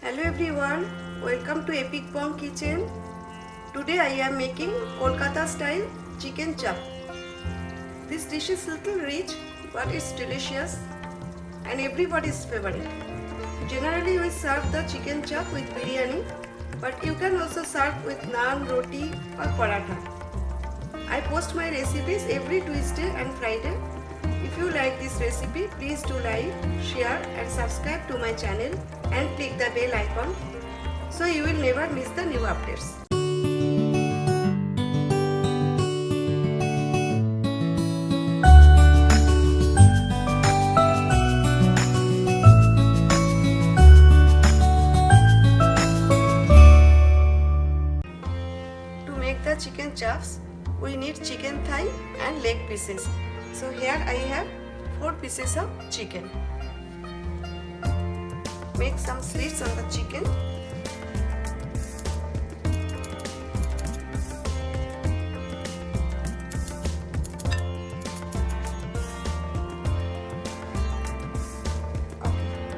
Hello everyone, welcome to Epic Bomb Kitchen. Today I am making Kolkata style chicken chop. This dish is little rich but it's delicious and everybody's favorite. Generally we serve the chicken chop with biryani, but you can also serve with naan, roti or paratha. I post my recipes every Tuesday and Friday. If you like this recipe, please do like, share and subscribe to my channel and click the bell icon so you will never miss the new updates. To make the chicken chops, we need chicken thigh and leg pieces. So here I have 4 pieces of chicken. Make some slits on the chicken.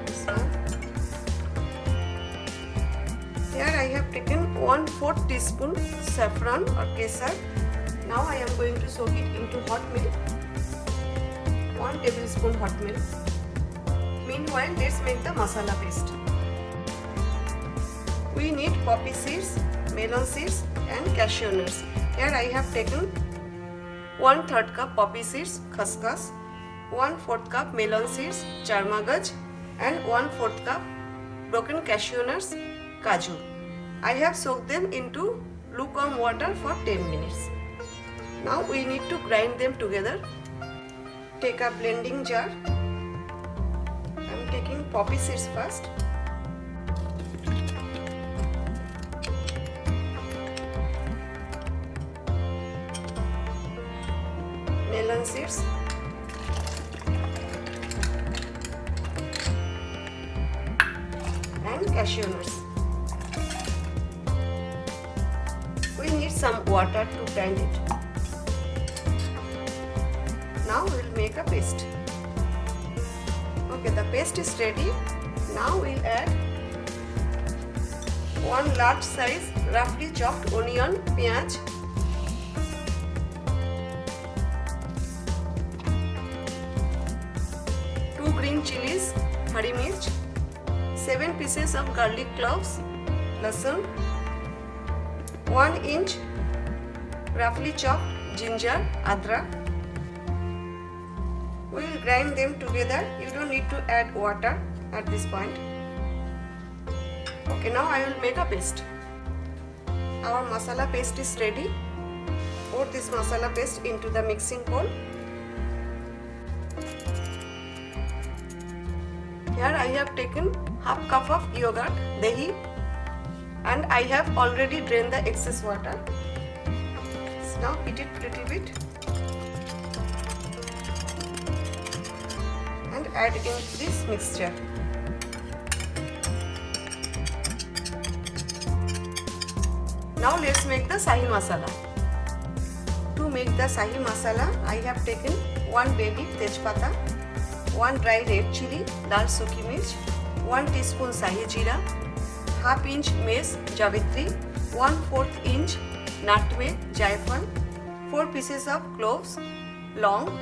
This one. Here I have taken 1/4 teaspoon saffron or kesar. Now I am going to soak it into hot milk. 1 tablespoon hot milk. Meanwhile, let's make the masala paste. We need poppy seeds, melon seeds and cashew nuts. Here I have taken 1/3 cup poppy seeds, khaskhas, 1/4 cup melon seeds, charmagaj and 1/4 cup broken cashew nuts, kaju. I have soaked them into lukewarm water for 10 minutes. Now we need to grind them together. Take a blending jar. I am taking poppy seeds first. Melon seeds. And cashew nuts. We need some water to grind it. Now we will make a paste. Okay, the paste is ready. Now we'll add 1 large size roughly chopped onion, piyaj, 2 green chilies, hari mirch, 7 pieces of garlic cloves, lasan, 1 inch roughly chopped ginger, adrak. We will grind them together. You don't need to add water at this point. Okay, now I will make a paste. Our masala paste is ready. Pour this masala paste into the mixing bowl. Here I have taken half cup of yogurt, dahi, and I have already drained the excess water. So now heat it little bit. And add into this mixture. Now let's make the Shahi masala. To make the Shahi masala, I have taken 1 bay leaf tejpata, 1 dry red chili, dal sukhi mirch, 1 teaspoon Shahi jeera, half inch mace javitri, 1/4 inch nutmeg jaifal, 4 pieces of cloves, long,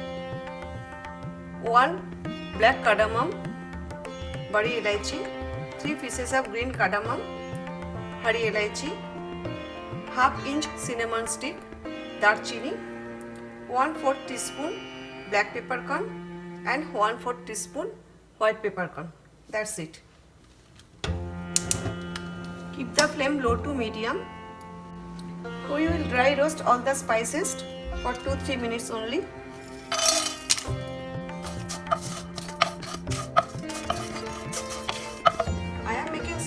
1 black cardamom, badi elaichi, 3 pieces of green cardamom, hari elaichi, half inch cinnamon stick, darchini, 1/4 teaspoon black peppercorn and 1/4 teaspoon white peppercorn. That's it. Keep the flame low to medium. We will dry roast all the spices for 2-3 minutes only.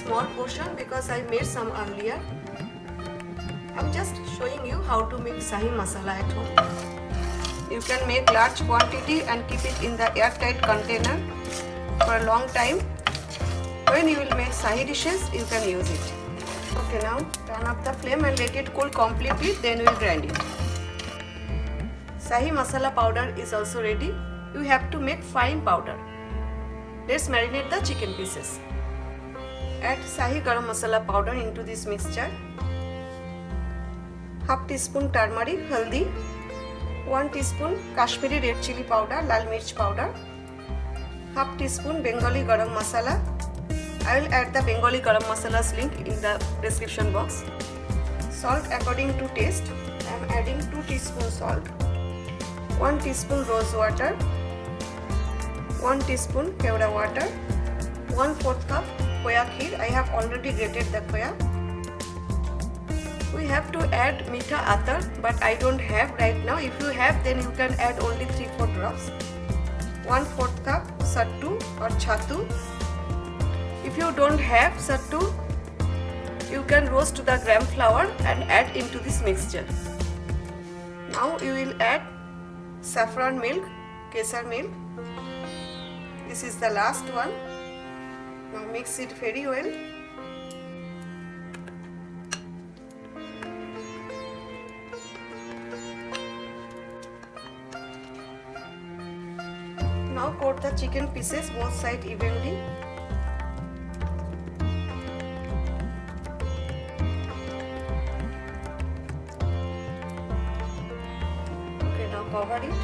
Small portion because I made some earlier. I'm just showing you how to make Shahi masala at home. You can make large quantity and keep it in the airtight container for a long time. When you will make Shahi dishes, you can use it. Okay, now turn up the flame and let it cool completely, then we will grind it. Shahi masala powder is also ready. You have to make fine powder. Let's marinate the chicken pieces. Add Shahi Garam Masala powder into this mixture. Half teaspoon turmeric, haldi, 1 teaspoon Kashmiri red chili powder, lal mirch powder, half teaspoon Bengali Garam Masala. I will add the Bengali Garam Masala's link in the description box. Salt according to taste. I am adding 2 teaspoon salt, 1 teaspoon rose water, 1 teaspoon kevda water, 1/4 cup khoya kheer. I have already grated the khoya. We have to add meetha atar, but I don't have right now. If you have, then you can add only 3-4 drops. 1/4 cup sattu or chhattu. If you don't have sattu, you can roast the gram flour and add into this mixture. Now you will add saffron milk, kesar milk. This is the last one. Now mix it very well. Now coat the chicken pieces both sides evenly. Okay, now cover it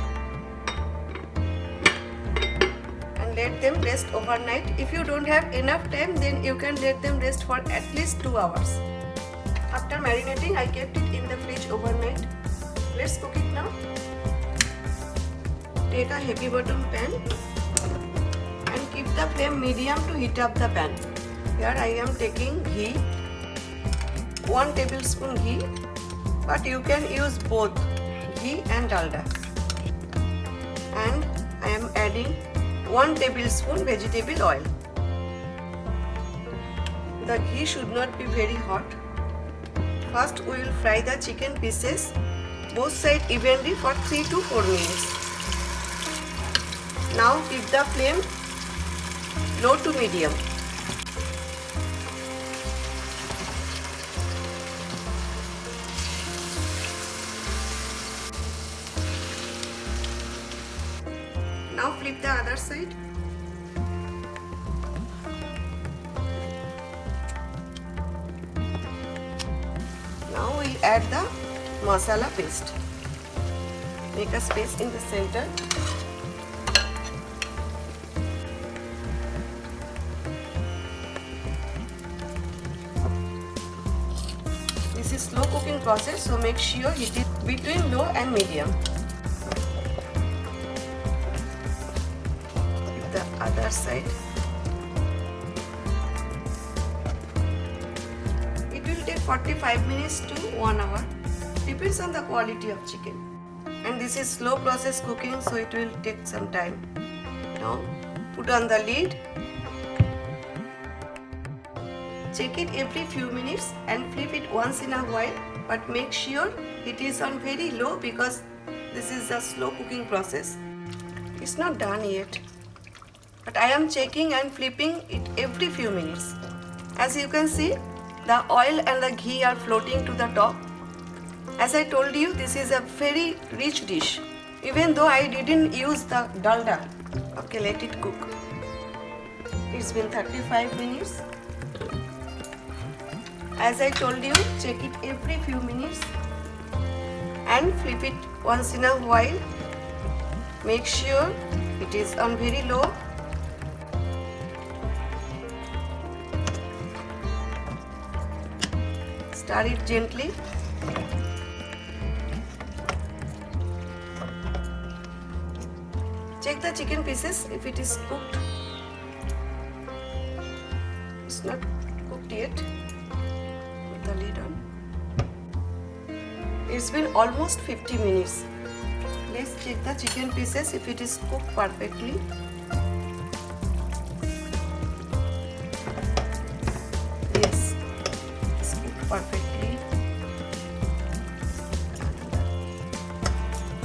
and let them rest overnight. If you don't have enough time, then you can let them rest for at least 2 hours. After marinating, I kept it in the fridge overnight. Let's cook it now. Take a heavy bottom pan and keep the flame medium to heat up the pan. Here I am taking ghee, 1 tablespoon ghee, but you can use both ghee and dalda. And I am adding 1 tablespoon vegetable oil. The ghee should not be very hot. First we will fry the chicken pieces both sides evenly for 3 to 4 minutes. Now keep the flame low to medium. Now flip the other side. Now we'll add the masala paste. Make a space in the center. This is slow cooking process, so make sure it is between low and medium. The other side. It will take 45 minutes to 1 hour. Depends on the quality of chicken. And this is slow process cooking, so it will take some time. Now put on the lid. Check it every few minutes and flip it once in a while, but make sure it is on very low because this is a slow cooking process. It's not done yet, but I am checking and flipping it every few minutes. As you can see, the oil and the ghee are floating to the top. As I told you, this is a very rich dish, even though I didn't use the dalda. Okay, let it cook. It's been 35 minutes. As I told you, check it every few minutes and flip it once in a while. Make sure it is on very low. Stir it gently. Check the chicken pieces if it is cooked. It's not cooked yet. Put the lid on. It's been almost 50 minutes. Let's check the chicken pieces if it is cooked perfectly. Yes, it's cooked perfectly.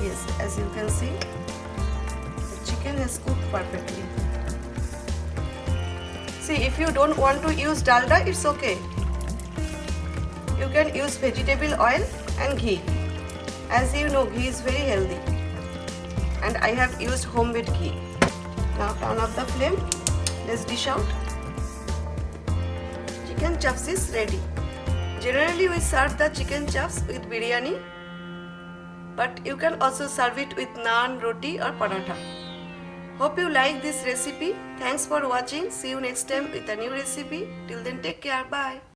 Yes, as you can see, chicken is cooked perfectly. See, if you don't want to use dalda, it's okay. You can use vegetable oil and ghee. As you know, ghee is very healthy. And I have used homemade ghee. Now turn off the flame. Let's dish out. chops is ready. Generally we serve the chicken chops with biryani, but you can also serve it with naan, roti or paratha. Hope you like this recipe. Thanks for watching. See you next time with a new recipe. Till then, take care. Bye.